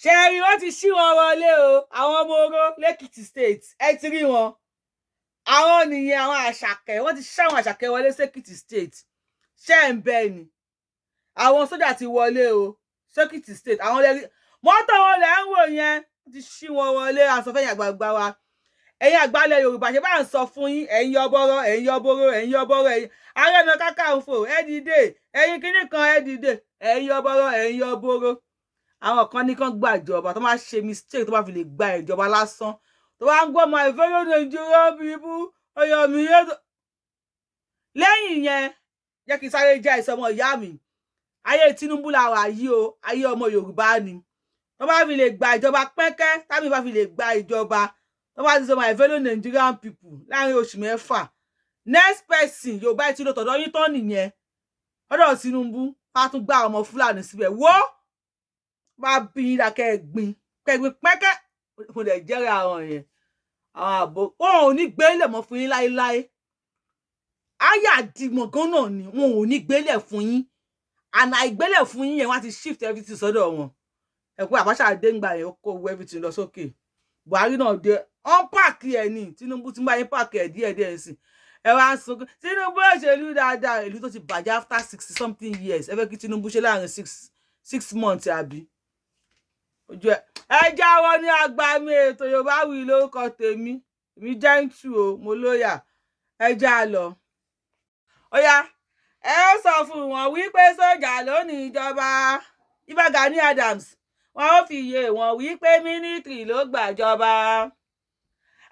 ṣe rí wọ́n ti ṣí wọn wọlé o àwọn ọmọ oró lẹ́kìtì state ẹ ti rí wọn àwọn nìyẹn àwọn àṣàkẹ́ wọ́n ti ṣí àwọn àṣàkẹ́ wọlé sẹ́kìtì state ṣé ń bẹ ni àwọn sójà ti wọlé o sẹ́kìtì state àwọn lẹ́rí mọ́tò wọn lẹ́ ń wò yẹn wọ́n ti ṣí wọn wọlé àsọfẹ́yìn àgbààgbà wa ẹ̀yin àgbàlẹ̀ yorùbá ṣe bá ń sọ fún yín ẹ̀yin yọbọ́rọ́ ẹ̀yin yọbọ́rọ́ ẹ̀yin yọbọ́rọ́ ẹ̀yin Ààrẹ Ọ̀nà Kakanfò ẹ dìde ẹ̀yin kinní kan ẹ dìde ẹ̀yin yọbọ́rọ́ ẹ̀yin yọbọ́rọ́ àwọn kan ní kán gba ìjọba tó máa ṣe mistake tó bá fi lè gba ìjọba lásán tó bá ń gbọ́ my fellow Nigerian people ọyọ mi yẹn lẹ́yìn yẹn jẹ́ kí n sáré jẹ́ ìsọmọ ìyá mi ayé Tinubu la wà yìí o ayé ọmọ yorùbá ni tó bá fi lè gba ìjọba pẹ́kẹ́ tábí bá fi lè gba ìjọba tó bá ti sọ my fellow Nigerian people láàrin oṣù mẹ́fà next person yorùbá ti lọ tọ̀dọ̀ yín tán nìyẹn ọ̀dọ̀ Tinubu bá tún gbá ọmọ fúlàní síbẹ̀ wó bá bí yín dà kẹ́gbin pẹ́kẹ́ mo lè jẹ́rìí àwọn yẹn àwọn àbò wọn ò ní gbélé mọ́ fún yín láéláé ayé àdìmọ̀gán náà ni wọn ò ní gbélé fún yín àná àìgbélé fún yín yẹn wọ́n ti shift everything sọ́dọ̀ wọn ẹ̀kú Abacha déngbà yẹn ó kó owó everything lọ sókè Buhari náà dé ọ́n pààkì ẹ̀ ní Tinubu ti ń bá yín pààkì ẹ̀ díẹ̀díẹ̀ sí ẹ wá ń sunkún Tinubu òṣèlú dáadáa ìlú tó ti bàjẹ́ after 60 something years ẹ fẹ́ kí Tinubu ṣe láàrin 6 months àbí ojú ẹ jáwọ́ ní agbami ètò Yorùbáwùyí lórúkọ tèmi èmi jẹ́ǹtù o mo lóyà ẹ já lọ. Ó yá ẹ ó sọ fún wọn wípé sójà ló ní ìjọba Ìbà Gani Adams wọn ó fi yé wọn wípé mínísítírì ló gbàjọba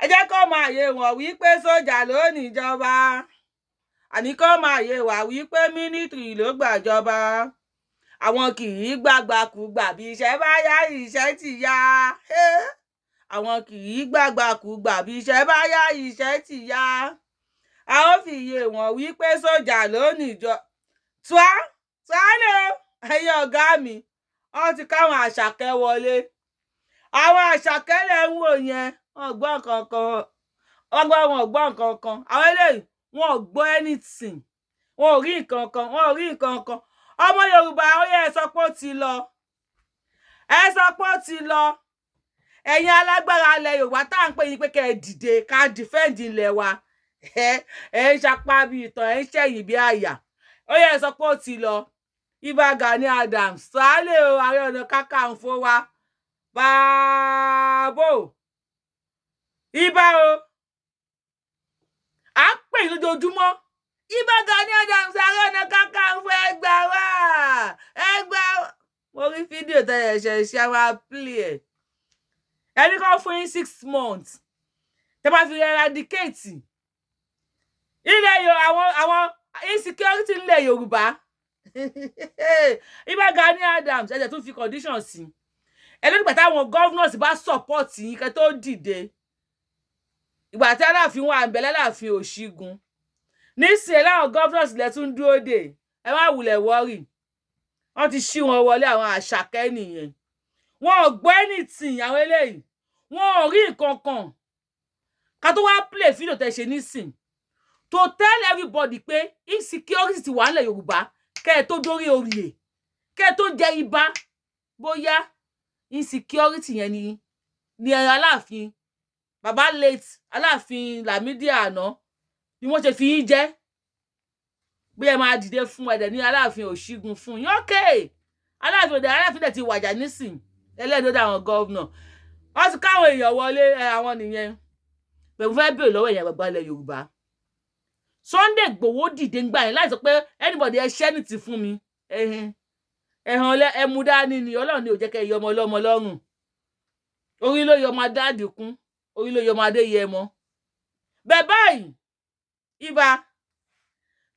ẹ jẹ́ kó máa yé wọn wípé sójà ló ní ìjọba àní kó máa yé wá wípé mínísítírì ló gbàjọba àwọn kì í gbàgbàkúgbà bí iṣẹ́ bá yá iṣẹ́ ti yá àwọn kì í gbàgbàkúgbà bí iṣẹ́ bá yá iṣẹ́ ti yá a ó fi yé wọn wípé sójà ló ní ìjọba tuálé ẹyẹ ọ̀gá mi wọ́n ti káwọn àṣàkẹ́ wọlé àwọn àṣàkẹ́ lẹ̀ ń wò yẹn wọ́n gbọ́ kankan wọn gbọ́ nǹkan àwọn eléyìí wọn ò gbọ́ anything wọn ò rí nǹkan kan ọmọ yorùbá ó yẹ ẹ sọ pé ó ti lọ ẹ̀yin alágbára ilẹ̀ yorùbá tá à ń pè yín pé kẹ́ ẹ dìde ká defend ilẹ̀ wa ẹ ń sapá bí ìtàn ẹ ń ṣẹ̀yìn bí àyà ó yẹ ẹ sọ pé ó ti lọ Ìbà Gani Adams sálẹ̀ o Ààrẹ Ọ̀nà Kakanfò wa bàbò ibà o à ń pè lójoojúmọ́ Ìbà Gani Adams Ààrẹ Ọ̀nà Kakanfò ẹ gbà wá mo rí fídíò tẹ́lẹ̀ ṣe máa play ẹ̀ ẹni kan fún yín 6 months tẹ́ bá fi eradicate ilẹ̀ àwọn insecurity ilẹ̀ yorùbá Ìbà Gani Adams ẹ̀jẹ̀ tún fi condition sí ẹni nígbà táwọn governors bá support yín kẹ́ tó dìde ìgbà tí aláàfin wà ń bẹ láàfin òṣìgun nísìnyí láwọn governors lẹ tún dúró dè ẹ má wulẹ̀ worry wọ́n ti ṣí wọn wọlé àwọn àṣàkẹ́ nìyẹn wọn ò gbọ́ anything àwọn eléyìí wọn ò rí nǹkan kan ká tó wá play fídíò tẹ́ ṣe nísìn to tell everybody pé insecurity ti wà nílẹ̀ yorùbá kẹ́ ẹ tó dórí oyè kẹ́ ẹ tó jẹ ibà bóyá insecurity yẹn ni aláàfin baba late aláàfin Lámídì àná ni wọ́n ṣe fi yín jẹ bí ẹ máa dìde fún ẹdẹ ní aláàfin òṣìgun fún yín ókè aláàfin dẹ̀ ti wàjà nísìn ẹlẹ́dọ̀dọ̀ àwọn gọ́vnà wọ́n ti káwọn èèyàn wọlé àwọn nìyẹn pẹ̀lú fẹ́ bèèrè lọ́wọ́ èèyàn gbàgbà ilẹ̀ yorùbá Sunday Igboho dìde ń gbà yẹn láì sọ pé anybody ẹ ṣẹ́ nìtì fún mi ẹ̀hàn ẹmu dání ni ọlọ́run ni ò jẹ́ kẹ́ ẹ yọ ọmọ ọlọ́mọ lọ́rùn orí ló yọ ọmọ adáàdì kún orí ló yọ ọmọ adéyẹmọ bẹ́ẹ̀ báyìí ibà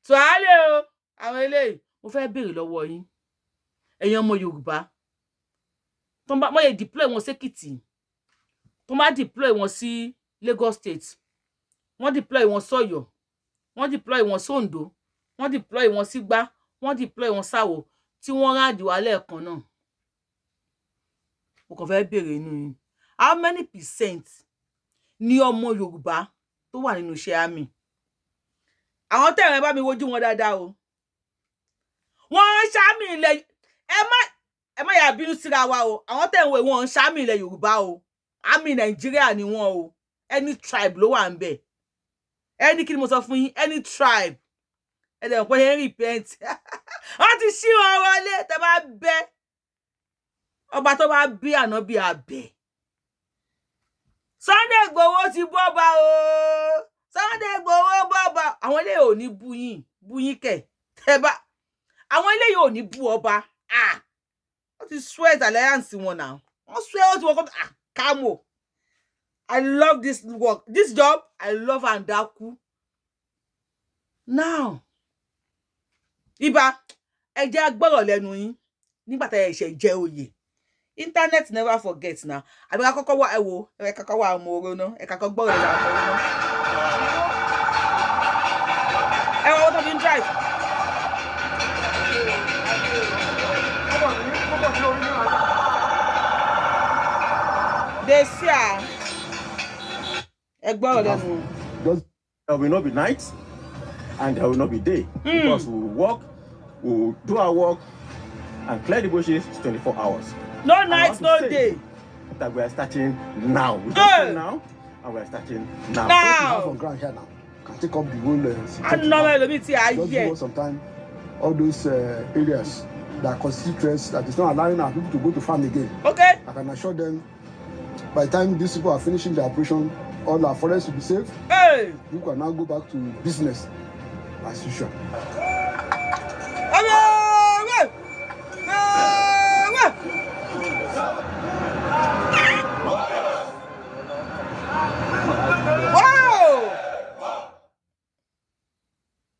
tùálẹ̀ o àwọn eléyìí mo fẹ́ bèèrè lọ́wọ́ yín ẹ̀yin ọmọ yorùbá tó bá wọ́n yẹ deploy wọn sékìtì tó bá deploy wọn sí Lagos State wọ́n deploy wọn sọ́yọ́ wọ́n deploy wọn sóńdó wọ́n deploy wọn sígbá wọ́n deploy wọn sáwò tí wọ́n ráàdì wá lẹ́ẹ̀kan náà mo kàn fẹ́ bèèrè inú yín how many percent ni ọmọ yorùbá tó wà nínú iṣẹ́ àmì àwọn tẹ̀rẹ̀ bá mi wojú wọn dáadáa o wọ́n ń ṣàmì ilẹ̀ ẹ má yà bínú síra wa o àwọn tẹ̀ ń wo wọn ń ṣàmì ilẹ̀ Yorùbá o àmì Nàìjíríà ni wọn o any tribe ló wà ń bẹ̀ any kí ni mo sọ fún yín any tribe ẹ dẹ̀ pé ẹ repent wọ́n ti ṣí wọn wọlé tẹ bá bẹ́ ọba tó bá bí ànábì àbẹ̀ Sunday Igboho ti bọ́ba o Sunday Igboho bọ́ba àwọn eléyìí ò ní bú yín kẹ̀ tẹ́ bá àwọn eléyìí ò ní bú ọba wọ́n ti sweat alliance wọn náà wọ́n sweat ó ti wọ́n kọ́ kamo I love this work this job I love and daku now ibà ẹ jẹ́ agbọ́rọ̀ lẹ́nu yín nígbà tá ẹ ṣe jẹ oyè internet never forget now àbí ká kọ́kọ́ wá ẹ wò ẹ ká kọ́kọ́ wá ọmọ oró náà ẹ ká kọ́kọ́ gbọ́rọ̀ lẹ́nu ọmọ oró náà ẹ wọ́n tó fi ń drive. They say ẹ gbọ́rọ̀ lẹ́nu. There will not be night and there will not be day because we will work, we will do our work and clear the bushes 24 hours. No night, no day. That we are starting now. We start now and we are starting now. Now. From ground here now. Can take up the whole. I know just give us some time. All those areas that constitute stress that is not allowing our people to go to farm again. Okay. I can assure them by the time these people are finishing their operation, all our forests will be safe. Hey. You can now go back to business as usual.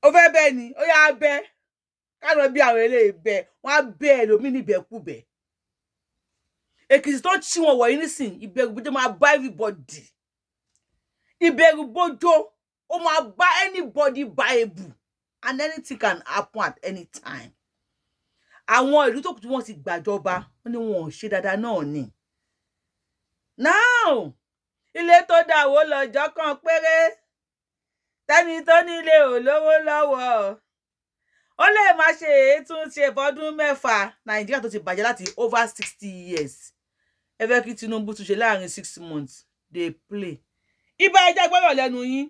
Over Benny, oh yeah, bear. Can't be a bear. One bear, the mini bear, Kube. Ekiti don't see what anything. He beg with my buy everybody. He beg bojo. Oh my buy anybody buy a boo. And anything can happen at any time. Àwọn ìlú tó kù tí wọ́n ti gbàjọba wọ́n ní wọn ò ṣe dáadáa náà ni. Now ilé tó dáwó lọ́jọ́ kan péré tẹ́ni tó nílé ò lówó lọ́wọ́ ó lè má ṣe ètúnṣe fọ́dún 6 Nàìjíríà tó ti bàjẹ́ láti over 60 years ẹ fẹ́ kí Tinubu tún ṣe láàrin 6 months dey play. Ibà ẹja gbọ́rọ̀ lẹ́nu yín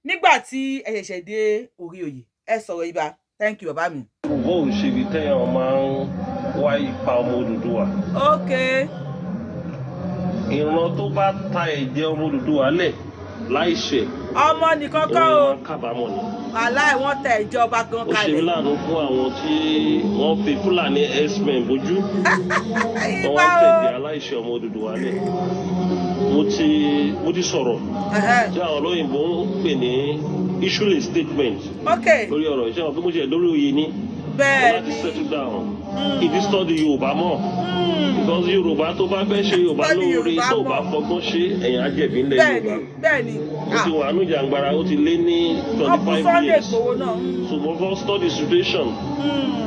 nígbà tí ẹ ṣẹ̀ṣẹ̀ dé orí oyè ẹ sọ̀rọ̀ Ibà. Thank you, bàbá mi. Bó ń ṣe ibi tẹ́yàn máa ń wá ipa ọmọ Odùduwà. Okay. Ìran tó bá ta ẹ̀jẹ̀ ọmọ Odùduwà lẹ̀ láìṣẹ̀. Ọmọ nìkan kọ́ o. Ìran máa kábàámọ̀ ni. Wàláì wọ́n tẹ ìjọba gan kalẹ̀. Ó ṣe mí láàánú fún àwọn tí wọ́n fi Fúlàní x-men bójú. Wọ́n tẹ̀jẹ̀ aláìṣẹ̀ ọmọ Odùduwà lẹ̀. Mo ti sọ̀rọ̀. Tí àwọn olóyìnbó ń pè ní issue statement. Okay. Lórí ọ̀rọ̀ iṣẹ́ wọn bí mo ṣe lórí oyè ní. Bẹ́ẹ̀ láti settle down. Ìdí study Yorùbá mọ̀. Because Yorùbá tó bá fẹ́ ṣe Yorùbá lóore tó bá fọgbọ́n ṣe ẹ̀yìn ajẹ̀bí ńlẹ̀ Yorùbá. Bẹ́ẹ̀ni. Ó ti wà nù jàǹgbara ó ti lé ní 25 years. So mo fọ́ study situation.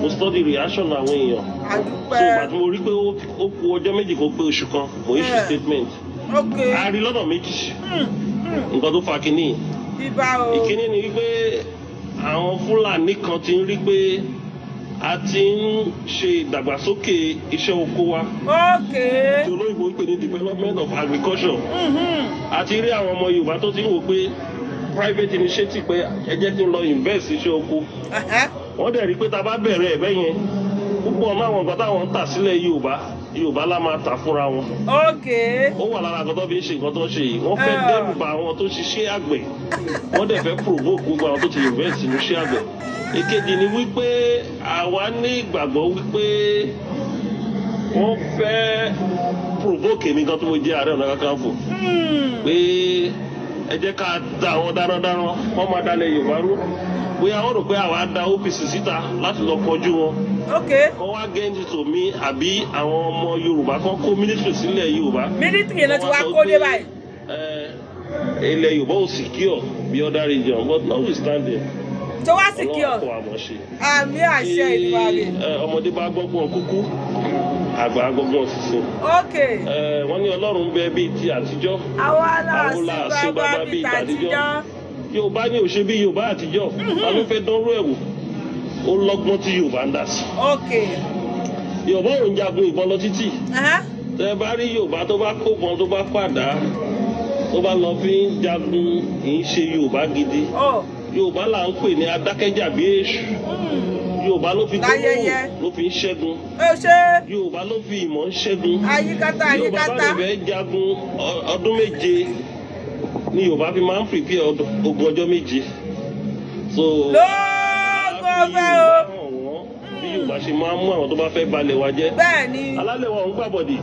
Mo study reaction àwọn èèyàn. So ìgbà tí mo rí pé ó kù ọjọ́ méjì kó pé oṣù kan mo issue statement. Okay. A rí lọ́nà méjì. Nǹkan tó fa kínní. Ìkíní ni wípé àwọn Fúlàní kan ti ń rí pé a ti ń ṣe ìdàgbàsókè iṣẹ́ oko wa. Okay. Tí olóyìnbó ń pè ní development of agriculture. A ti rí àwọn ọmọ Yorùbá tó ti ń wò pé private initiative pé ẹ jẹ́ kí n lọ invest iṣẹ́ oko. Wọ́n dẹ̀ rí pé tá bá bẹ̀rẹ̀ ẹ̀bẹ̀ yẹn púpọ̀ ọmọ àwọn nǹkan táwọn ń tà sílẹ̀ Yorùbá lá máa tà fúnra wọn. Okay. Ó wà lára nǹkan tó fi ń ṣe nǹkan tó ń ṣe yìí. Wọ́n fẹ́ dẹ́rù bà àwọn tó ṣiṣẹ́ àgbẹ̀. Wọ́n dẹ̀ fẹ́ provoke gbogbo àwọn tó ti invest nínú iṣẹ́ àgbẹ̀. Èkejì ni wípé àwa ní ìgbàgbọ́ wípé wọ́n fẹ́ provoke èmi gan tó mo jẹ́ Ààrẹ Ọ̀nà Kakanfò. Pé ẹ jẹ́ ká da àwọn darandaran wọ́n máa dalẹ̀ Yorùbá rú. Bóyá wọ́n rò pé àwa da OPC síta láti lọ kọjú wọn. Okay. Wọ́n wá gẹ́ǹtì tó mi àbí àwọn ọmọ Yorùbá kan kó mílítìrì sílẹ̀ Yorùbá. Mílítìrì náà ti wá kó dé báyìí. Ilẹ̀ Yorùbá ò secure bí other region but notwithstanding. Tó wá secure. Ọlọ́run kọ́ àmọ́ ṣe. Àmì àṣẹ Ìdùmarè. Ọmọdé bá gbọ́gbọ́n kúkú àgbà gbọ́gbọ́n sísìn. Okay. Wọ́n ní Ọlọ́run bẹ bíi ti àtijọ́. Àwa náà sí bàbá bíi tàtijọ́. Yorùbá ní òṣè bí Yorùbá àtijọ́. Ta ló fẹ́ dánrú ẹ̀ wò? Ó lọ́gbọ́n tí Yorùbá ń dà sí. Okay. Yorùbá ò ń jagun ìbọn lọ títì. Tẹ́ bá rí Yorùbá tó bá kó bọn tó bá pàdá tó bá lọ fi ń jagun kì í ṣe Yorùbá gidi. Yorùbá là ń pè ní adákẹ́jà bí èṣù. Yorùbá ló fi gbólóhùn ló fi ń ṣẹ́gun. Yorùbá ló fi ìmọ̀ ń ṣẹ́gun. Yorùbá bá lè fẹ́ jagun ọdún méje ni Yorùbá fi máa ń prepare ogun ọjọ́ méje. So bí Yorùbá ṣe máa ń mú àwọn tó bá fẹ́ balẹ̀ wa jẹ́. Alálẹ̀ wa ń gbàbọ̀dì.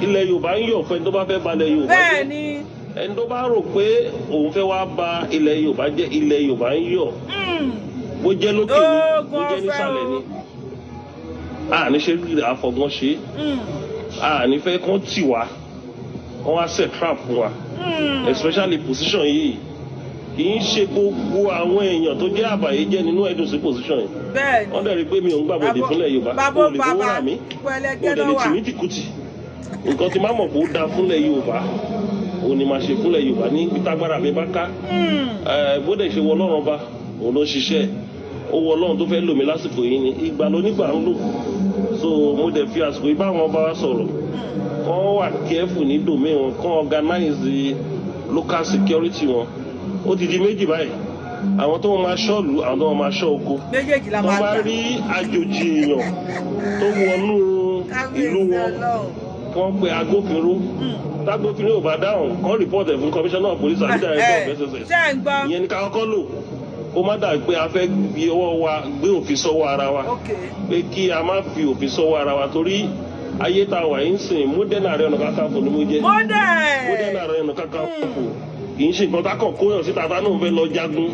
Ilẹ̀ Yorùbá ń yọ̀ fún ẹni tó bá fẹ́ balẹ̀ Yorùbá jẹ́. Ẹni tó bá rò pé òun fẹ́ wá ba ilẹ̀ Yorùbá jẹ́, ilẹ̀ Yorùbá ń yọ̀. Bó jẹ́ lókè ni bó jẹ́ nísàlẹ̀ ni. A ní ṣe rí àfọ̀gbọ́n ṣe. A ní fẹ́ kán tì wá. Wọ́n wá set trap fún wa. Especially position yìí. Kì í ṣe gbogbo àwọn èèyàn tó jẹ́ àbàyè jẹ́ nínú ẹ̀dùn sí position yìí. Wọ́n dẹ̀ rí pé mi ò ń gbàgbọ́dé fúnlẹ̀ Yorùbá. O lè fowó rà mí. O dẹ̀ lè tì mí tìkùtì. Nǹkan tí máa mọ̀ pé ó da fúnlẹ̀ Yorùbá. Òun ni máa ṣe fúnlẹ̀ Yorùbá ní ìtagbára mi bá ká. Bó dẹ̀ ṣe wọ Ọlọ́run ọba, òun ló ṣiṣẹ́. Ó wọ Ọlọ́run tó fẹ́ lò mí lásìkò yìí ni. Ìgbà ló nígbà ń lò. So mo dẹ̀ fi àsìkò yìí bá wọn bá wa sọ̀rọ̀. Kán wà careful ní domain wọn, kán organize local security wọn. Ó ti di méjì báyìí. Àwọn tó máa ṣọ́ọ̀lù, àwọn tó máa ṣọ́ oko. Tó bá rí àjòjì èèyàn tó wọnú ìlú wọn, wọ́n pe agbófinró. Tágbófinró ò bá dáhùn, kán report ẹ̀ fún commissioner of police àti director of SSS. Ìyẹn ni ká kọ́kọ́ lò. Ó má dà pé a fẹ́ gbé ọwọ́ wa gbé òfin sọ́wọ́ ara wa. Pé kí a má fi òfin sọ́wọ́ ara wa torí ayé tá a wà yín sìn modern Ààrẹ Ọ̀nà Kakanfò ni mo jẹ́. Modern Ààrẹ Ọ̀nà Kakanfò kì í ṣe nǹkan tá kàn kóyàn síta tá náà fẹ́ lọ jagun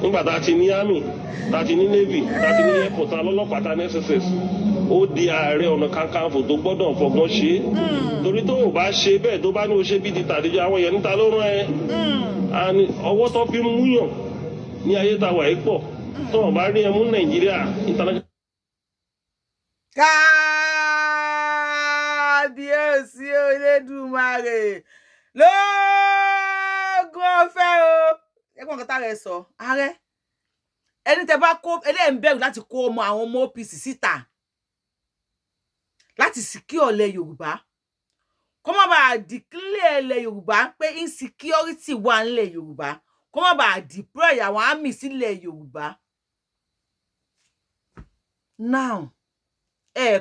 nígbà tá a ti ní army tá a ti ní navy tá a ti ní air force tá a lọ́lọ́pàá tá a ní SSS. Ó di Ààrẹ Ọ̀nà Kakanfò tó gbọ́dọ̀ fọgbọ́n ṣe é. Torí tó o bá ṣe bẹ́ẹ̀ tó bá ní o ṣe bí di tàdéjọ àwọn èèyàn níta ló rán ẹ. Ọwọ́ tó fi mú yàn ní ayé tá a wà yìí pọ̀ tó o bá rí ẹ mú Nàìjíríà international. Kábíyèsí Olódùmarè lóògùn ọ̀fẹ́ o. Ẹgbọ́n kan tá rẹ̀ sọ ààrẹ ẹni tẹ́ bá kó ẹlẹ́yìn bẹ̀rù láti kó ọmọ àwọn ọmọ OPC síta láti secure ilẹ̀ Yorùbá kó má bàa declare ilẹ̀ Yorùbá pé insecurity wà nílẹ̀ Yorùbá kó má bàa deploy àwọn army sílẹ̀ Yorùbá. Now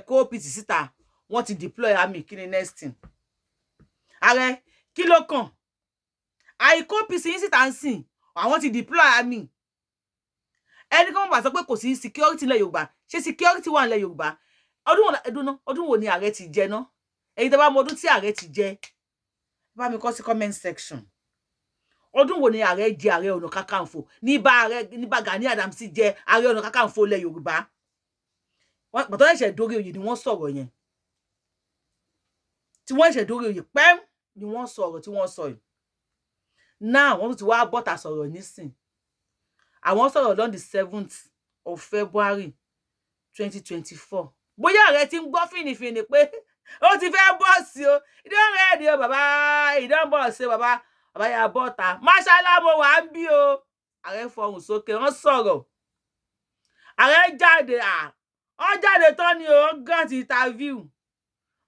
kó OPC síta wọ́n ti deploy army kí ni next thing ààrẹ kí ló kàn àìkó OPC yín síta ń sìn àwọn ti deploy army ẹni kan bá sọ pé kò sí security nílẹ̀ Yorùbá ṣé security wà nílẹ̀ Yorùbá ọdún wo ni ààrẹ ti jẹ ná ẹ̀yin tẹ́ bá mọ ọdún tí ààrẹ ti jẹ bá mi kọ sí comment section ọdún wo ni ààrẹ jẹ Ààrẹ Ọ̀nà Kakanfò ní bá Gani Adams jẹ Ààrẹ Ọ̀nà Kakanfò nílẹ̀ Yorùbá pàtó ẹ̀ṣẹ̀ dórí oyè ni wọ́n sọ̀rọ̀ yẹn tí wọ́n ẹ̀ṣẹ̀ dórí oyè pẹ́m ni wọ́n sọ̀rọ̀ tí wọ́n sọ yìí now wọ́n ti wá bọ́ta sọ̀rọ̀ nísìn àwọn sọ̀rọ̀ on the 7th of February 2024 bóyá ààrẹ ti ń gbọ́ fìnnìfìnnì pé ó ti fẹ́ bọ́ sí o ìdánwò ẹ̀dì o bàbá ìdánwò sí bàbá yà bọ́ta máṣálá mo wà ń bí o ààrẹ fọhùn sókè wọ́n sọ̀rọ̀ ààrẹ jáde wọ́n jáde tán ni o grant interview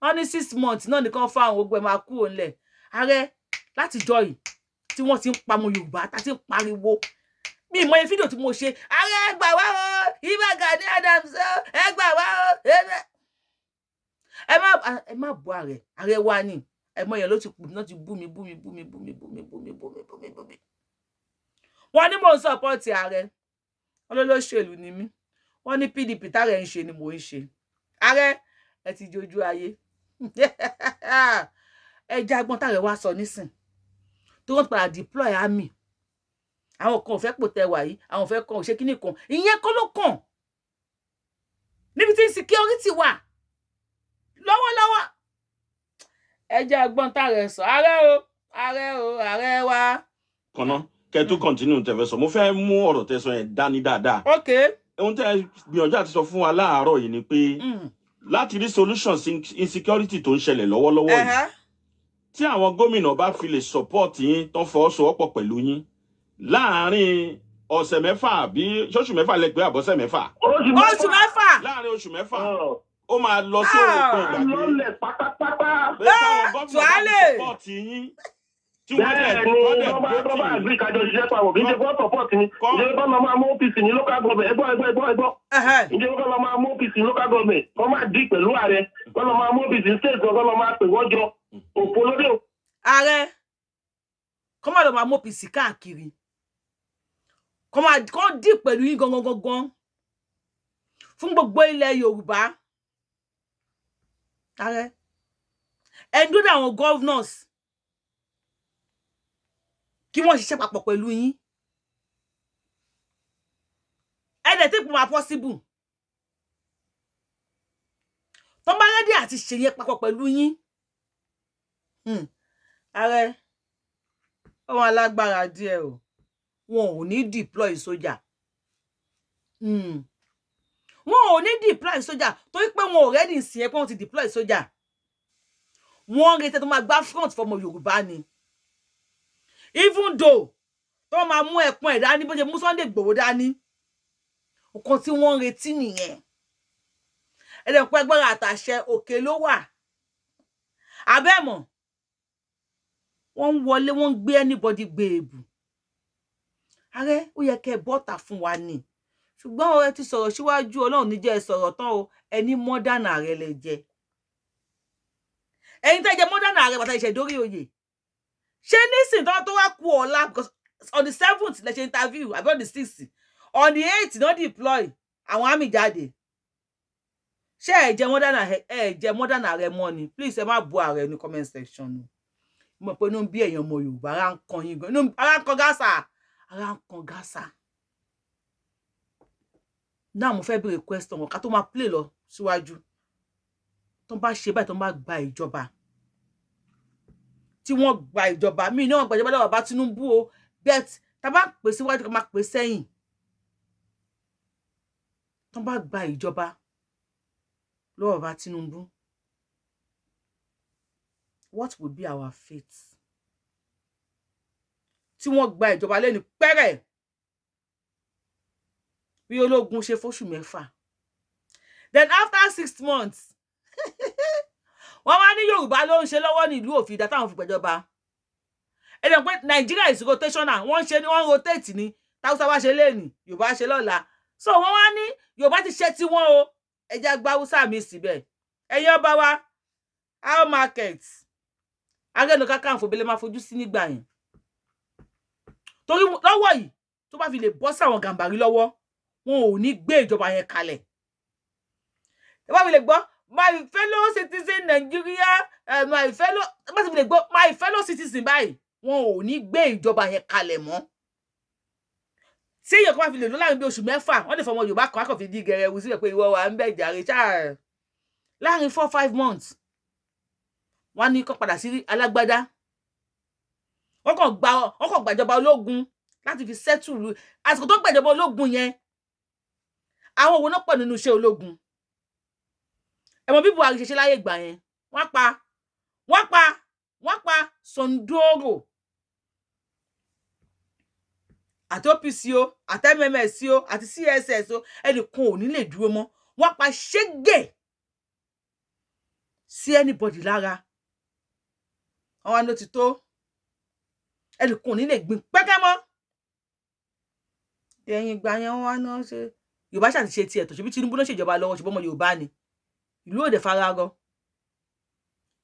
wọ́n ní 6 months náà nìkan fáwọn gbogbo ẹ̀ máa kúrò nílẹ̀ ààrẹ láti jọ yìí tí wọ́n ti ń pamọ́ Yorùbá tá ti ń pariwo mi mọ fídíò tí mo ṣe ààrẹ ẹ gbà wá o ibà Gani Adams ẹ gbà wá o ẹ má bú ààrẹ wa ni ẹ mọ yẹn ló ti kù náà ti bú mi wọ́n ní mò ń support ààrẹ olólóṣèlú ni mí wọ́n ní PDP tààrẹ ń ṣe ni mò ń ṣe ààrẹ ẹ ti jojú ayé ẹ jágbọ́n tààrẹ wá sọ nísìn tó wọ́n padà deploy army àwọn kan ò fẹ́ pò tẹwà yìí àwọn ò fẹ́ kan ò ṣe kíní kan ìyẹn kọ́ ló kàn níbi tí security wà lọ́wọ́lọ́wọ́ ẹ jẹ́ agbọ́n tààrẹ sọ ààrẹ wa. kànáà kẹ́ tó continue tẹ́ fẹ́ sọ mo fẹ́ mú ọ̀rọ̀ tẹ́ sọ yẹn dání dáadáa. ohun tẹ́ gbìyànjú àti sọ fún wa láàárọ̀ yìí ni pé láti rí solutions insecurity tó ń ṣẹlẹ̀ lọ́wọ́lọ́wọ́ yìí tí àwọn gómìnà bá fi lè support yín tó fọwọ́sowọ́pọ̀ pẹ̀lú yín láàárín ọ̀sẹ̀ mẹ́fà bí oṣù mẹ́fà lẹ́gbẹ̀ẹ́ àbọ̀sẹ̀ mẹ́fà. oṣù mẹ́fà. láàárín oṣù mẹ́fà ó máa lọ sí òrùkọ ìgbàgbé lọ́lẹ̀ pátápátá. pé táwọn gómìnà bá ti support yín tí wọ́n dẹ̀ bọ́bá àgbì kájọ ṣiṣẹ́ pàwọ̀ kì í ṣe fọ́ support ni ìjọba bá máa mú OPC ní local government ẹgbọ́ ìjọba bá máa mú OPC ní local government wọ́n máa dì pẹ̀lú ààrẹ wọ́n lọ máa mú OPC state wọ́n lọ máa pè wọ́n jọ òpó lórí o. ààrẹ kọ́ máa lọ máa mú OPC káàkiri kọ́ dì pẹ̀lú yín gangan fún gbogbo ilẹ̀ Yorùbá. ààrẹ ẹ̀dúdà àwọn governors kí wọ́n ṣiṣẹ́ papọ̀ pẹ̀lú yín ẹ̀dẹ̀ tí kò máa possible tó bá rẹ́dí àti ṣe yẹn papọ̀ pẹ̀lú yín ààrẹ àwọn alágbára díẹ̀ o wọn ò ní deploy sójà wọn ò ní deploy sójà torí pé wọn ò rẹ́dí sí ẹ pé wọ́n ti deploy sójà wọ́n retí tó máa gbá front fọmọ Yorùbá ni even though tó máa mú ẹ̀pọ̀n ẹ̀ dání bó ṣe mú Sunday Igboho dání nǹkan tí wọ́n retí nìyẹn ẹ̀dẹ̀ pẹ́ agbára àtàṣẹ òkè ló wà abẹ́mọ̀ wọ́n ń wọlé wọ́n ń gbé anybody gbé èbù ààrẹ ó yẹ kẹ́ bọ́ta fún wa ni ṣùgbọ́n ọ̀rẹ́ ti sọ̀rọ̀ síwájú Ọlọ́run níjẹ́ ẹ sọ̀rọ̀ tán o ẹni modern ààrẹ lẹ jẹ ẹ̀yin tẹ́ jẹ modern ààrẹ bàtà ìṣẹ̀dórí oyè ṣé nísìn tó wá kú ọ̀la because on the 7th lẹ ṣe interview àbí on the 6th on the 8th no deploy àwọn àmì jáde ṣé ẹ jẹ modern ààrẹ mọ́ ni please ẹ má bu ààrẹ ní comment section o mo pé inú bí èèyàn ọmọ Yorùbá ara ń kan yín gan ara ń kan gáàsà náà mo fẹ́ béèrè question wọn ká tó máa play lọ síwájú tó bá ṣe báyìí tó bá gba ìjọba tí wọ́n gba ìjọba mi ní wọ́n gba ìjọba lọ́wọ́ bá Tinubu o bet tá bá pè síwájú ká máa pè sẹ́yìn tó bá gba ìjọba lọ́wọ́ bá Tinubu what would be our fate tí wọ́n gba ìjọba lẹ́nu pẹ́rẹ́ bí ológun ṣe fóṣù 6 then after 6 months wọ́n wá ní Yorùbá ló ń ṣe lọ́wọ́ ní ìlú òfin táwọn fi gbẹ̀jọba ẹ̀dẹ̀ pé Nigeria is rotational wọ́n ṣe ni wọ́n rotate ni táwùsá wá ṣe léèní Yorùbá ṣe lọ́la so wọ́n wá ní Yorùbá ti ṣe tí wọ́n o ẹja gba Hausa mi síbẹ̀ ẹ̀yin ọba wa how market Ààrẹ Kakanfò bele máa fojú sí nígbà yẹn torí lọ́wọ́ yìí tó bá fi lè bọ́ sáwọn Gàmbàrí lọ́wọ́ wọn ò ní gbé ìjọba yẹn kalẹ̀ tó bá fi lè gbọ́ my fellow citizen Nigeria my fellow citizen báyìí wọn ò ní gbé ìjọba yẹn kalẹ̀ mọ́ tí èèyàn kan bá fi lè lọ láàrin bí oṣù 6 wọ́n lè fọmọ Yorùbá kan akọ̀ fi di gẹ̀rẹ́ wù síbẹ̀ pé ìwọ wà ń bẹ̀ jàre ṣáà láàrin 4-5 months wọ́n ní kó padà sí alágbádá wọ́n kàn gbàjọba ológun láti fi settle àsìkò tó gbàjọba ológun yẹn àwọn òwò náà pọ̀ nínú iṣẹ́ ológun ẹ̀mọ́ bí Buhari ṣe ṣe láyé ìgbà yẹn wọ́n pa Sondoro àti OPC o àti MMS o àti CSS o ẹnìkan ò ní lè dúró mọ́ wọ́n pa ṣégè sí anybody lára àwọn ló ti tó ẹnìkan ò ní lè gbìn pẹ́kẹ́ mọ́ ẹ̀yìn ìgbà yẹn wọ́n wá náà ṣe Yorùbá ṣàti ṣe tiẹ̀ tó ṣe bí Tinubu ló ṣèjọba lọ́wọ́ ṣùgbọ́n ọmọ Yorùbá ni ìlú òde fararọ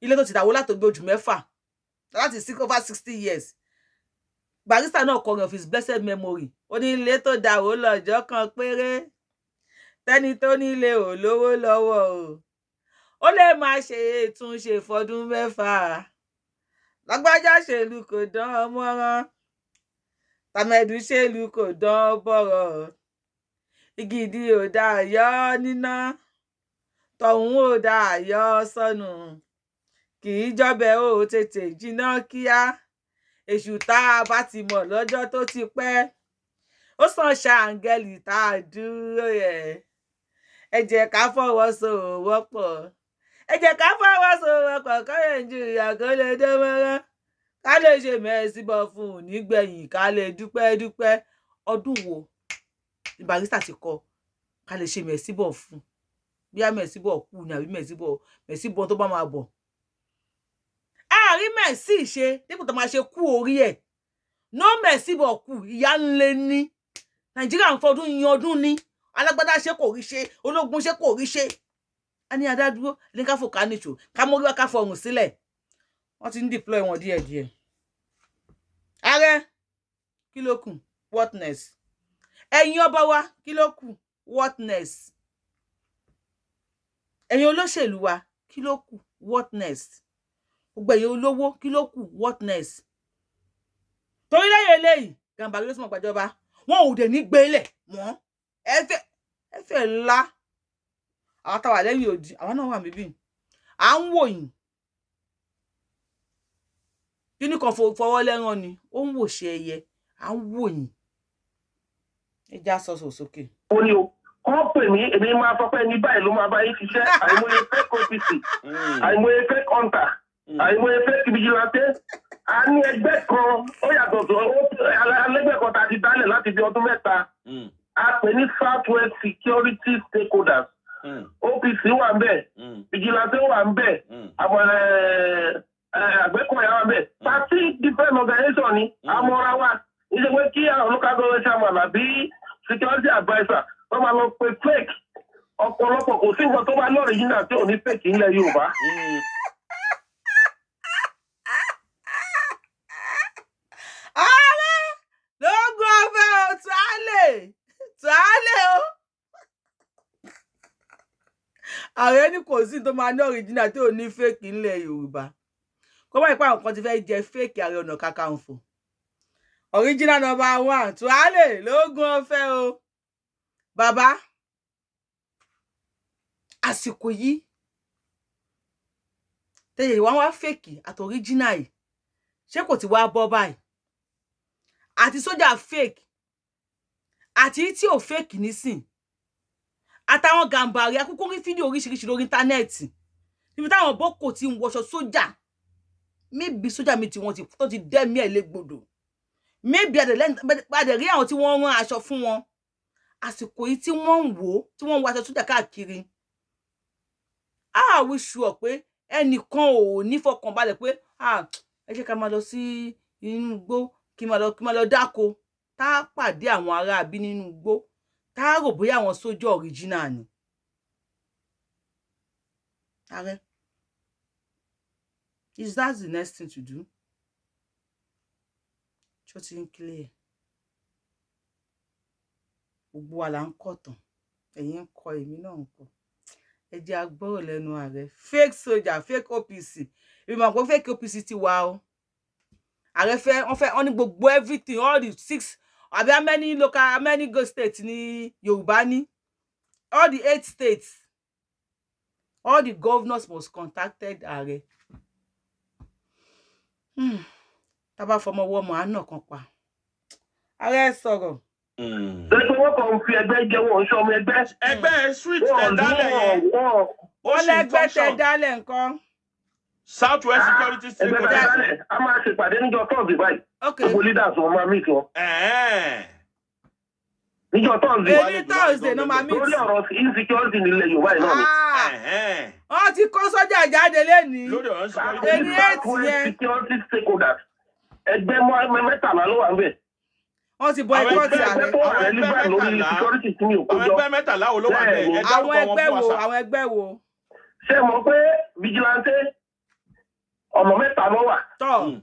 ilé tó ti dàwó látògbé ojú 6 láti over 60 years Barrister náà kọrin of his blessed memory ó ní ilé tó dàwó lọ́jọ́ kan péré tẹ́ni tó nílé ò lówó lọ́wọ́ o ó lè máa ṣe ìtúnṣe fọdún 6 lágbájá ṣèlú kò dán ọmọràn tàmẹ̀dù ṣèlú kò dán bọ̀rọ̀ igidi ò dá yọ níná tọ̀hún ò dá yọ sọnù kì í jọbẹ ó tètè jiná kíá èṣù tá a bá ti mọ̀ lọ́jọ́ tó ti pẹ́ ó sàn ṣàǹgẹ̀lì tá a dúró yẹ ẹ jẹ́ ká fọwọ́sowọ́pọ̀ kọ́ Nàìjíríà kó lè dánmọ́rán ká lè ṣe mẹ́sìbọ̀ fún un nígbẹ̀yìn ká lè dúpẹ́ ọdún wo ni Barrister ti kọ ká lè ṣe mẹ́sìbọ̀ fún bí a Mercy bọ̀ kú ni àbí Mercy bọ̀ tó bá máa bọ̀ àárí Mercy ṣe dípò tó máa ṣe kú orí ẹ̀ no Mercy bọ̀ kú ìyá ńlẹ̀ ní Nàìjíríà ń fọdún yan ọdún ní alágbádá ṣe kò rí ṣe ológun ṣe kò rí ṣe a ní adádúró ní ká fò ká níṣò ká mórí wá ká fọrùn sílẹ̀ wọ́n ti ń deploy wọn díẹ̀díẹ̀ ààrẹ kí ló kù what next ẹ̀yin ọba wa kí ló kù what next ẹ̀yin olóṣèlú wa kí ló kù what next gbogbo ẹ̀yin olówó kí ló kù what next torí lẹ́yìn eléyìí Gàmbàrí ló sì mọ̀ gbàjọba wọn ò dẹ̀ ní gbélé mọ́ ẹ fẹ́ ńlá àwọn táwa lẹ́yìn òdì àwọn náà wà níbí à ń wò yín kíní kan fọwọ́ lẹ́rán ni ó ń wò ṣe ẹyẹ à ń wò yín ẹ já sọ̀sọ̀ sókè. ó ní o kọ́ pè mí èmi máa sọ pé ní báyìí ló máa bá yín ṣiṣẹ́ àìmọye fake OPC àìmọye fake hunter àìmọye fake vigilante a ní ẹgbẹ́ kan ó yàtọ̀ tó alẹ́gbẹ́ kan tá a ti dálẹ̀ láti bí ọdún mẹ́ta a pè ní Southwest Security Stakeholders OPC wà ń bẹ̀ vigilante wà ń bẹ̀ àwọn àgbẹ̀kọ̀yà wà ń bẹ̀ party different organization ni àmọ́ra wa níṣẹ́ pé kí àwọn local government chairman àbí security adviser wọ́n máa lọ pe fake ọ̀pọ̀lọpọ̀ kò sí nǹkan tó bá ní original tí ò ní fake ilẹ̀ Yorùbá. ààrẹ lógún ọbẹ̀ ò tàálẹ̀ o ààrẹ ní kò sí tó máa ní original tí ò ní fake ilẹ̀ Yorùbá kó má ìpá nǹkan ti fẹ́ jẹ fake Ààrẹ Ọ̀nà Kakanfò original number 1 tàálẹ̀ lógún ọbẹ̀ o bàbá àsìkò yìí tẹ̀yẹ̀ wá wá fake àti original yìí ṣé kò ti wá bọ́ báyìí àti sójà fake àti tí ò fake nísìn àtàwọn Gàmbàrí akúkú rí fídíò oríṣiríṣi lórí íńtánẹ́ẹ̀tì níbi táwọn boko ti ń wọṣọ sójà maybe sójà mi tí wọ́n ti tó ti dẹ́mi ẹ̀ légbodò maybe adẹ̀ rí àwọn tí wọ́n rán aṣọ fún wọn àsìkò yìí tí wọ́n ń wò tí wọ́n ń wọ aṣọ sójà káàkiri we sure pé ẹnìkan ò ní fọkànbalẹ̀ pé ẹ jẹ́ ká máa lọ sí inú igbó kí máa lọ dáko tá a pàdé àwọn ará bí nínú igbó tá a rò bóyá àwọn sójà original ni. Ààrẹ, is that the next thing to do? Ṣó ti ń clear? Gbogbo wa là ń kọ̀ tán, ẹ̀yin ń kọ èmi náà ń kọ. Ẹ jẹ́ agbọ́rọ̀ lẹ́nu ààrẹ. Fake soldier, fake OPC. Èmi mọ̀ pé fake OPC ti wà o. Ààrẹ wọ́n ní gbogbo everything, all the 6 àbí how many go states ní Yorùbá ní? All the 8 states. All the governors must contacted ààrẹ. Tá bá fọmọ wọ́ mọ̀ àná kan pa. Ààrẹ sọ̀rọ̀. Lẹ́gbẹ́ wọ́n kàn ń fi ẹgbẹ́ jẹ́ wọn ṣọ́ ọmọ ẹgbẹ́ street tẹ̀ dálẹ̀ yẹn. Wọ́n lẹ́gbẹ́ tẹ̀ dálẹ̀ nǹkan. Southwest Security Stakeholders. A máa ṣèpàdé níjọ́ Thursday báyìí. Gbogbo leaders wọn máa meet wọn. Níjọ́ Thursday. Èyí Thursday náà máa meet. Lórí ọ̀rọ̀ insecurity nílẹ̀ Yorùbá yìí náà ni. Wọ́n ti kó sọ́jà jáde lénìí. Lórí ọ̀rọ̀ security. Èyí 8 yẹn. Security stakeholders. Ẹgbẹ́ mẹ́tàlá ló wà ń bẹ̀. Wọ́n ti bọ ẹgbẹ́ tí ààrẹ. Àwọn ẹgbẹ́ mẹ́tàlá wo ló wà bẹ́ẹ̀? Àwọn ẹgbẹ́ wo? Ṣé mọ̀ pé vigilante ọmọ mẹ́ta ló wà? Tọ́.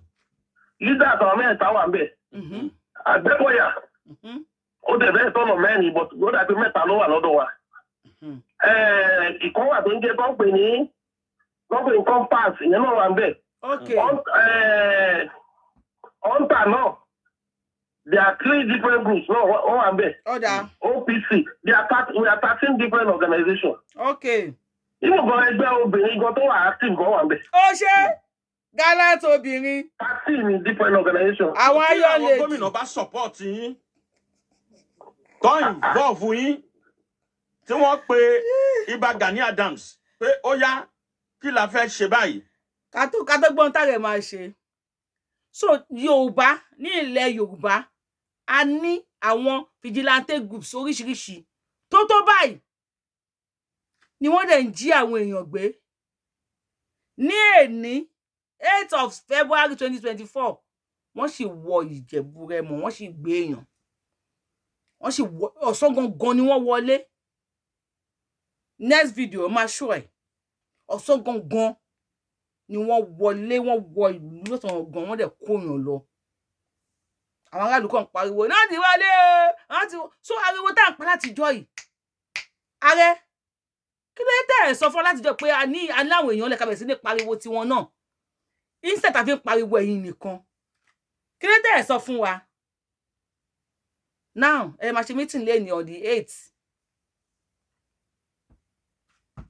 Leader àtàwọn mẹ́ta wà ń bẹ̀. Àgbẹ̀kọ̀yà ó dẹ̀ bẹ́ẹ̀ tọ́nà mẹ́rin but ó dàbí mẹ́ta ló wà lọ́dọ̀ wa. Ìkan wà tó ń jẹ́ tó ń pè ní compass ìyẹn náà wà ń bẹ̀. Hunter náà. There are 3 different groups. No, one and there. OPC. We are 13 different organizations. Okay. Even go ẹgbẹ́ obìnrin go to active go one there. Ó ṣe gallant obìnrin. 13 different organizations. Àwọn ayọ̀ lè. Gómìnà bá support yín. Tó involve yín. Tí wọ́n pe Ìbà Gani Adams pé ó yá kí la fẹ́ ṣe báyìí. Ká tó gbọ́n tá rẹ̀ máa ṣe. So Yorùbá ní ilẹ̀ Yorùbá a ní àwọn vigilante groups oríṣiríṣi tó báyìí ni wọ́n dẹ̀ ń jí àwọn èèyàn gbé ní èní 8th of February 2024 wọ́n sì wọ Ìjẹ̀bú Rẹ́mọ wọ́n sì gbé èèyàn wọ́n sì wọ ọ̀sán gangan ni wọ́n wọlé next video máa show ẹ̀ ọ̀sán gangan ni wọ́n wọlé wọ́n wọ ìlú lọ́sàn gangan wọ́n dẹ̀ kó èèyàn lọ àwọn aráàlú kan pariwo náà ti wọlé so ariwo tá à ń pa látijọ́ yìí ààrẹ kí ló tẹ̀ ẹ̀ sọ fún látijọ́ pé a ní aláwọ̀ èèyàn lẹ́ka bẹ̀rẹ̀ sí ní pariwo tiwọn náà instead àfi ń pariwo ẹ̀yin nìkan kí ló tẹ̀ ẹ̀ sọ fún wa now ẹ máa ṣe meeting lẹ́ni on the 8th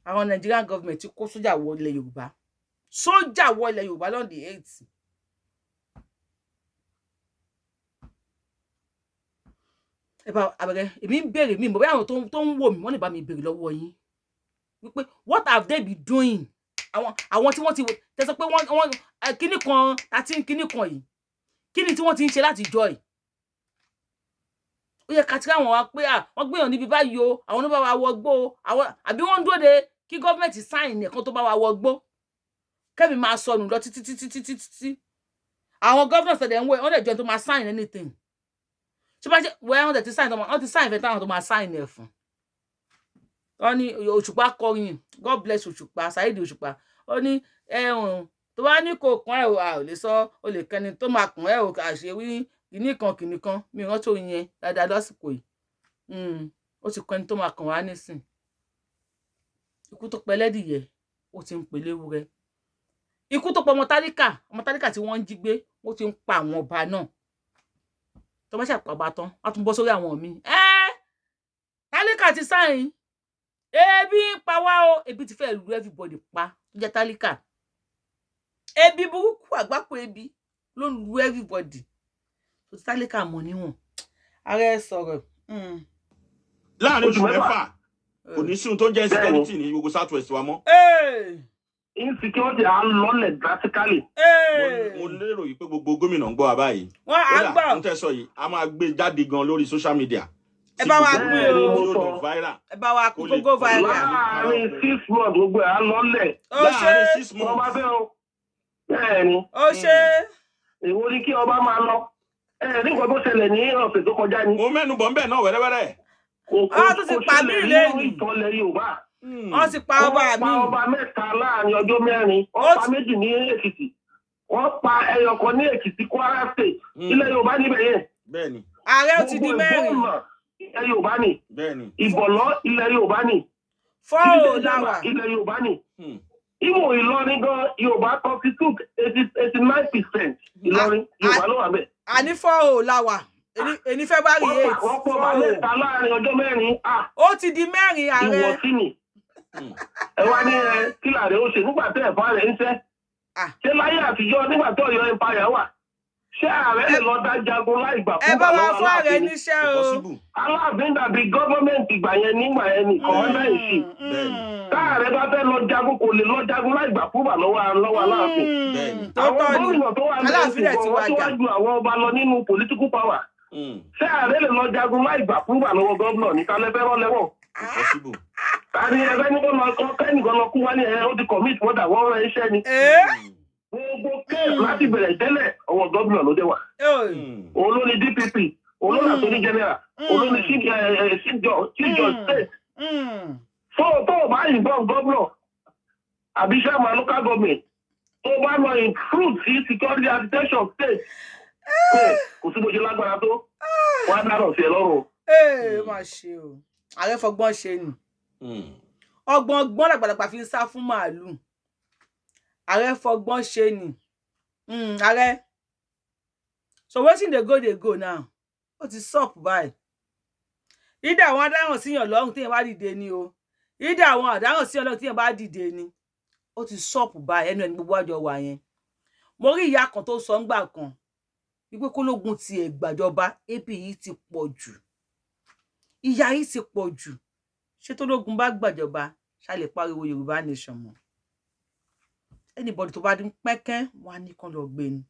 àwọn Nigerian government ti kó sójà wọ ilẹ̀ Yorùbá sójà wọ ilẹ̀ Yorùbá on the 8th ẹ bá abẹ́rẹ́ èmi ń béèrè mi mọ̀ bí àwọn tó ń wò mí wọ́n lè bá mi béèrè lọ́wọ́ yín wípé what have they been doing àwọn tí wọ́n ti tẹ́sọ pé wọ́n kíní kan àti kíní kan yìí kíní tí wọ́n ti ń ṣe láti jọ yìí ó yẹ ká tí àwọn wa pé wọ́n gbéyàn níbi báyìí o àwọn ló bá wa wọgbó àwọn àbí wọ́n ń dúró de kí gọ́ọ̀mẹ̀ntì sáìn nìkan tó bá wa wọgbó kẹ́mi máa sọnù lọ títí àwọn gọ́ọ̀mẹ̀ntì tẹ̀lé ń wẹ̀ wọ́n lè jọ tó máa sáìn anything ṣé bá ṣe wẹ́ wọ́n ti sáìn fẹ́ táwọn tó máa sáìn ẹ̀ fún wọ́n ní Òṣùpá kọrin God bless Òṣùpá Saheed Òṣùpá ó ní tó bá ní kò kàn ẹ́ ò lè sọ ó lè kẹni tó máa kàn ẹ́ ò kà ṣe wí kìíní kan mi rántí òun yẹn dáadáa lásìkò yìí ó ti kẹni tó máa kàn wá nísìn ikú tó pẹ́ lẹ́dìyẹ ó ti ń pè léwúrẹ́ ikú tó pọ̀ ọmọ tálíkà tí wọ́n ń jí gbé ó ti ń pa àwọn ọba náà tó bá ṣàpàbà tán wọ́n tún bọ́ sórí àwọn míì tálíkà ti sáyìn ebi ń pa wá o ebi ti fẹ́ lu everybody pa tó jẹ́ tálíkà ebi burúkú àgbákò ebi ló ń lu everybody tó tálíkà mọ̀ níwọ̀n ààrẹ sọ̀rọ̀. láàrin oṣù mẹ́fà kò ní sí ohun tó ń jẹ́ insecurity ní gbogbo south west wa mọ́. Insecurity are lọlẹ̀ drastically. Mo lérò yìí pé gbogbo gómìnà ń gbọ́ wa báyìí. Wọ́n á gbọ́. Ó tẹ́ sọ yìí a máa gbé jáde gan lórí social media. Ẹ bá wa pín o. Ẹ bá wa pín gbogbo viral. Láàárín 6 months gbogbo ẹ̀ á lọlẹ̀. Láàárín 6 months. Ọba fẹ́ o. Bẹ́ẹ̀ni. Ó ṣe. Èwo ni kí ọba máa lọ. Ní nǹkan tó ṣẹlẹ̀ ní ọ̀sẹ̀ tó kọjá ni. Mo mẹ́nu bọ̀ ń bẹ̀ náà wẹ́rẹ́wẹ́rẹ́. Tó ti pa mí lẹ́yìn. Ìtọ́lẹ̀ Yorùbá. Wọ́n ti pa ọba mi. Wọ́n pa ọba mẹ́ta láàrin ọjọ́ mẹ́rin. Wọ́n pa méjì ní Ekiti. Wọ́n pa ẹyọ kan ní Ekiti Kwara State. Ilẹ̀ Yorùbá níbẹ̀ yẹn. Bẹ́ẹ̀ni. Ààrẹ ó ti di mẹ́rin. Ilẹ̀ Yorùbá ni. Bẹ́ẹ̀ni. Ìbọ̀lọ́ ilẹ̀ Yorùbá ni. Fọ́ọ̀ láwà. Ilẹ̀ Yorùbá ni. Ìmọ̀ Ìlọrin gan Yorùbá constitute 89%. Ìlọrin Yorùbá ló wà bẹ́ẹ̀. Àní fọ́ọ̀ láwà. Èní February 8. Wọ́n pọ̀ bá mẹ́ta láàrin ọjọ́ mẹ́rin. Ó ti di mẹ́rin ààrẹ. Ìwọ̀sí ni. Ẹ wá ní kí làárẹ̀ ó ṣe nígbà tẹ́ ẹ̀fọ́ rẹ̀ ń ṣẹ́. Ṣé láyé àtijọ́ nígbà tó Ọ̀yọ́ empire wà? Ṣé ààrẹ lè lọ dá jagun láì gbà fún bàbá wa fún ààrẹ níṣẹ́ o. Aláàfin dàbí gọ́fọ́mẹ̀ntì ìgbà yẹn nígbà yẹn ní kọ́mọ́dá ìṣì. Táàrẹ bá fẹ́ lọ jagun kò lè lọ jagun láì gbà fún bà lọ́wọ́ Aláàfin. Àwọn gómìnà tó wà ní ìsìnkú wọn síwájú àwọn ọba lọ nínú political power. Ṣé ààrẹ lè lọ jagun láì gbà fún bà lọ́wọ́ gómìnà ní kálẹ́fẹ́ rọ́ lẹ́wọ̀n? Tani ẹgbẹ́ ní kó lọ kẹ́nìkan lọ kú wá ní ẹ̀ ó ti commit murder wọ́n rán iṣẹ́ ni. Gbogbo kéèsì láti bẹ̀rẹ̀ tẹ́lẹ̀ ọwọ́ gómìnà ló dé wà. Òun ló ní DPP, òun ló ní Attorney General, òun ló ní chief judge state. So tó o bá yìnbọn gómìnà àbí chairman local government tó bá lọ improve sí security architecture state kò sí bó ṣe lágbára tó wọ́n á dárò sí ẹ lọ́rùn. Má ṣe o ààrẹ fọgbọ́n ṣe ni ọgbọ́n làgbàlagbà fi ń sá fún màálù ààrẹ fọgbọ́n ṣe ni ààrẹ so wetin dey go now ó ti stop báyìí ìdá àwọn adáhùn síyàn lọ́rùn téèyàn bá dìde ni o ìdá àwọn adáhùn síyàn lọ́rùn téèyàn bá dìde ni ó ti stop báyìí ẹnu ẹni gbogbo àjọ wà yẹn mo rí ìyá kan tó sọ ńgbà kan wípé kólógun tiẹ̀ gbàjọba AP yìí ti pọ̀ jù ìyà yìí ti pọ̀ jù ṣé tó lógun bá gbàjọba ṣá lè pariwo Yorùbá nation mọ́ anybody tó bá dín pẹ́kẹ́ wá ní kan lọ gbé ni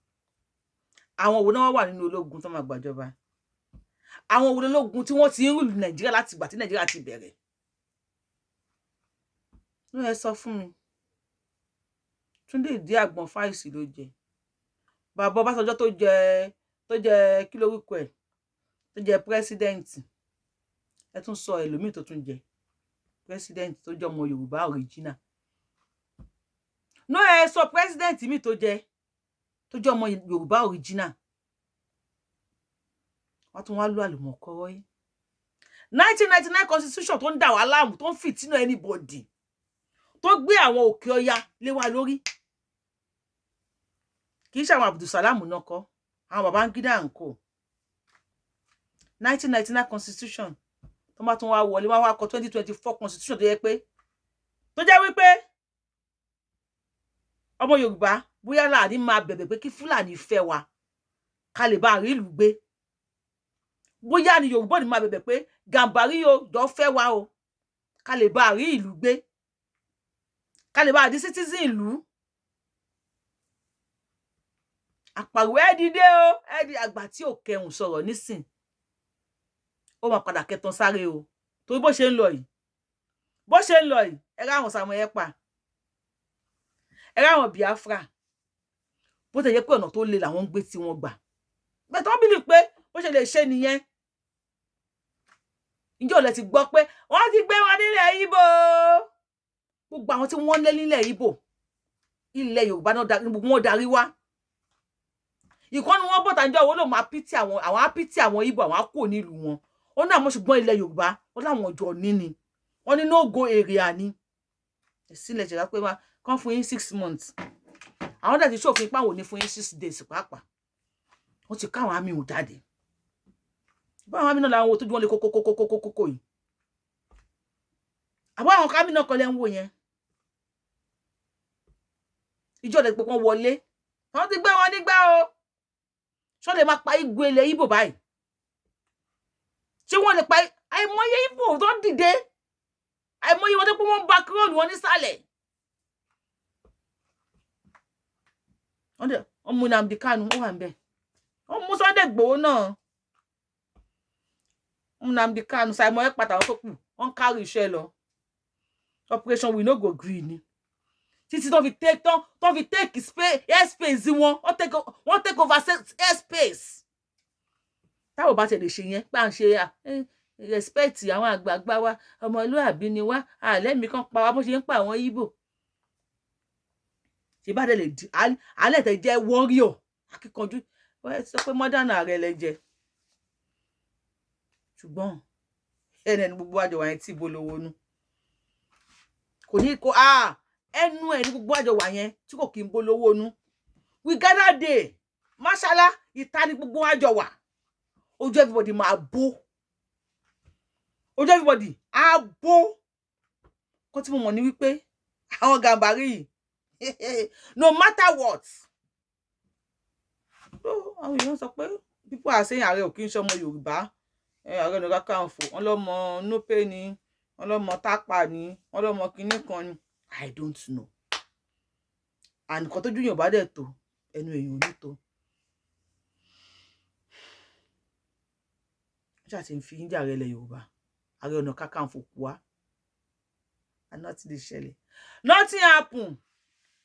àwọn òwò náà wà nínú ológun tó máa gbàjọba àwọn òwò ológun tí wọ́n ti ń rúlù Nàìjíríà láti ìgbà tí Nàìjíríà ti bẹ̀rẹ̀ No ẹ sọ fún mi. Túndé ìdí àgbọn fáìsì ló jẹ. Bàbá Ọbásanjọ́ tó jẹ kí lórúkọ ẹ̀ tó jẹ president. Ẹ tún sọ ẹlòmíì tó tún jẹ president tó jẹ ọmọ Yorùbá original. No ẹ sọ president mi tó jẹ ọmọ Yorùbá original. Wọ́n tún wá lù àlùmọ̀kọ́rọ́ yìí. 1999 constitution tó ń dà wá láàmú tó ń fìtínà anybody tó gbé àwọn òkè ọya lé wa lórí. Kì í ṣe àwọn Abdulsalam náà kọ́, àwọn Babangida and co. 1999 constitution tó bá tún wá wọlé wá wá kọ 2024 constitution tó yẹ pé tó jẹ́ wípé ọmọ Yorùbá bóyá láàrin máa bẹ̀bẹ̀ pé kí Fúlàní fẹ́ wa ká lè bá rí ìlú gbé. Bóyá ni Yorùbá ni máa bẹ̀bẹ̀ pé Gàmbàrí o jọ fẹ́ wa o ká lè bá rí ìlú gbé, ká lè bá di citizen ìlú. Àpàrọ̀ ẹ dìde o, ẹ di àgbà tí ò kẹhùn sọ̀rọ̀ nísìn. Ó máa padà kẹtàn sáré o. Torí bó ṣe ń lọ yìí. Ẹ rá àwọn Samuel Ekpa. Ẹ rá àwọn Biafra. Bó tẹ̀ jẹ́ pé ọ̀nà tó le làwọn ń gbé tí wọ́n gbà. Bẹ́ẹ̀ tó bìlì pé bó ṣe lè ṣe nìyẹn. Ǹjẹ́ o lè ti gbọ́ pé wọ́n ti gbé wọn nílẹ̀ Ìgbò. Gbogbo àwọn tí wọ́n lé nílẹ̀ Ìgbò. Ilẹ̀ Yorùbá náà wọ́n darí wá. Ìkọ́ni wọn bọ́ta ǹjẹ́ owó ló máa pítì àwọn Ìgbò àwọn kò nílùú wọn. Ó ní àmọ́ ṣùgbọ́n ilẹ̀ Yorùbá ó láwọn ọjọ́ níní. Wọ́n ní no go area ni. Sílẹ̀ ṣe pé wá kàn fún yín 6 months. Àwọn dẹ̀ ti ṣòfin pé àwọn ò ní fún yín 6 days pàápàá. Wọ́n ti káwọn àmì ò jáde. Báwọn àmì náà làwọn wo tójú wọn lè kókókókókókó yìí. Àbọ̀ àwọn kámì náà kọ́lẹ̀ ń wò yẹn. Ìjọ rẹ̀ pé wọ́n wọlé. Wọ́n ti gbé wọn nígbà o. Ṣó lè máa pa igbó ilẹ̀ Ìgbò báyìí? Ṣé wọ́n lè pa àìmọye Ìgbò tó ń dìde? Àìmọye wọn tó pé wọ́n ń ba kúròlù wọn nísàlẹ̀. Wọ́n mú Nnamdi Kanu ó wà ń bẹ̀. Wọ́n mú Sunday Igboho náà. Nnamdi Kanu Samuel Ekpa táwọn tó kù wọ́n kárí iṣẹ́ lọ. Operation We No Go Green ni. Títí tó fi take airspace wọn. Wọ́n take over airspace. Táwọn bá tẹ̀lé ṣe yẹn pà ń ṣe respect àwọn àgbààgbà wa ọmọlúàbí ni wá àlẹ́mí kan pa wá bó ṣe ń pa àwọn Ìgbò. Ṣé bá dẹ̀ lè di alẹ́ tẹ̀ jẹ́ warrior akíkanjú wọ́n sọ pé modern ààrẹ lẹ jẹ. Ṣùgbọ́n ẹnu gbogbo àjọ wà yẹn tí bolówó nú. Kò ní kó ẹnu ẹ̀ ní gbogbo àjọ wà yẹn tí kò kí ń bolówó nú. We gather day mashallah ìta ní gbogbo àjọ wà. Ojú everybody máa bó. Ojú everybody á bó. Kó tí mo mọ̀ ní wípé àwọn Gàmbàrí yìí no matter what. Àwọn èèyàn sọ pé people are saying ààrẹ ò kí ń ṣọmọ Yorùbá. Ààrẹ Ọ̀nà Kakanfò wọ́n lọ́mọ Nópé ni, wọ́n lọ́mọ Tápà ni, wọ́n lọ́mọ kinní kan ni. I don't know. And nǹkan tójú Yorùbá dẹ̀ tó ẹnu èèyàn ò ní tó. Ṣé àti ń fi ń jà rẹ̀ lẹ̀ Yorùbá? Ààrẹ Ọ̀nà Kakanfò kú wá. And nothing dey ṣẹlẹ̀. Nothing happen.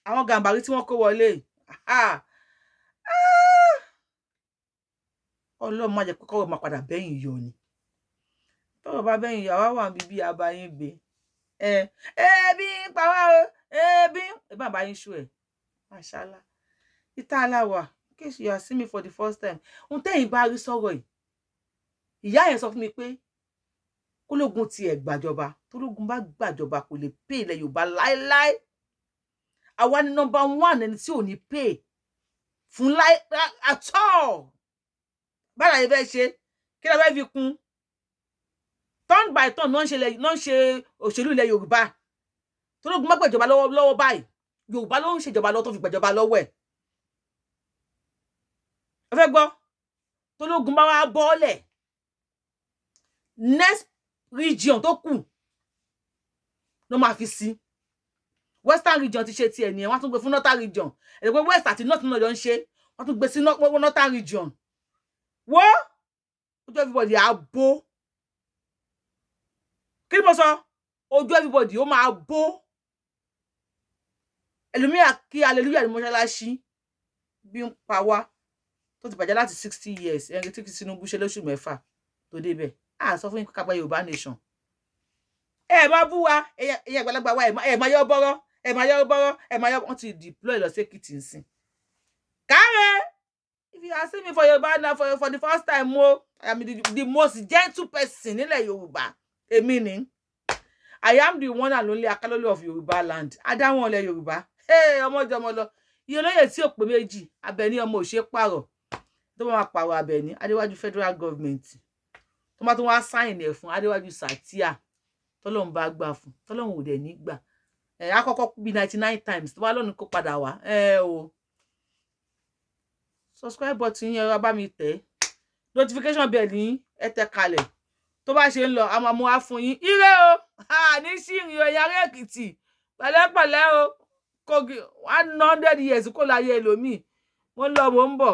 Àwọn Gàmbàrí tí wọ́n kó wọlé. Ọlọ́run má jẹ́ pé kọ́rọ̀ máa padà bẹ́yìn yọ ni. Tọ́rọ̀ bá bẹ́yìn yọ àwa wà bíbí abayín gbé. Ebi ń pa wá o. Ebi bá bá yín ṣú ẹ̀. Mashallah. Ìta aláwà. In case you are seeing me for the first time. Ohun tẹ́yìn bá rí sọ̀rọ̀ yìí. Ìyá yẹn sọ fún mi pé kólógun ti ẹ̀ gbàjọba. Tólógun bá gbàjọba kò lè pay ilẹ̀ Yorùbá láéláé. Àwa ni number 1 ẹni tí ò ní pay fún láé at all. Bára yìí fẹ́ ṣe kí ló fẹ́ fi kún. Turn by turn náà ń ṣe òṣèlú ilẹ̀ Yorùbá. Tólógun má gbàjọba lọ́wọ́ báyìí. Yorùbá ló ń ṣèjọba lọ́wọ́ tó fi gbàjọba lọ́wọ́ ẹ̀. Ẹ fẹ́ gbọ́? Tólógun bá wá bọ́ọ̀lẹ̀. Next region tó kù ló máa fi sí. Western region ti ṣe tiẹ̀ nìyẹn, wọ́n tún gbé fún Northern region. Ẹ pé West àti North náà jọ ń ṣe, wọ́n tún gbé sí Northern region. Wo ojú everybody á bó. Kí ni mo sọ? Ojú everybody ó máa bó. ẹlòmíà kí hallelujah ní mọ́ṣáláṣí bí ń pa wá tó ti bàjẹ́ láti 60 years ẹni tí Tinubu ṣe lóṣù 6 tó débẹ̀ sọ fún yín ká gba Yorùbá nation má bú wa ẹ̀yin àgbàlagbà wa má yọ bọ́rọ́ má yọ bọ́rọ́ má yọ wọ́n ti deploy lọ sí Ekiti nsìn Kare if you are seeing me for Yorùbá now for the first time I am the most gentle person nílẹ̀ Yorùbá èmi ni I am the one and only Akalolo of Yorùbá land adáwọn ilẹ̀ Yorùbá ọmọjọmọ lọ iye olóyè tí ò pé méjì Abẹ́ní ọmọ òṣè pààrọ̀ tó máa pààrọ̀ Abẹ́ní Adéwájú federal government tó máa tún wá sign ẹ̀ fún Adéwájú Sàtíà tọ́lọ́run bá gbà fún tọ́lọ́run ò dẹ̀ ní gbà àkọ́kọ́ bí 99 times tó bá lọ́nu kó padà wá o subscribe button yẹn bá mi tẹ̀ notification bell ní ẹ tẹ̀ kalẹ̀ tó bá ṣe ń lọ a máa mú wá fún yín ire o ní ṣìrìn o yàrá Èkìtì pẹ̀lẹ́pẹ̀lẹ́ o kò 100 years kó láyé ẹlòmíì mo ń lọ mo ń bọ̀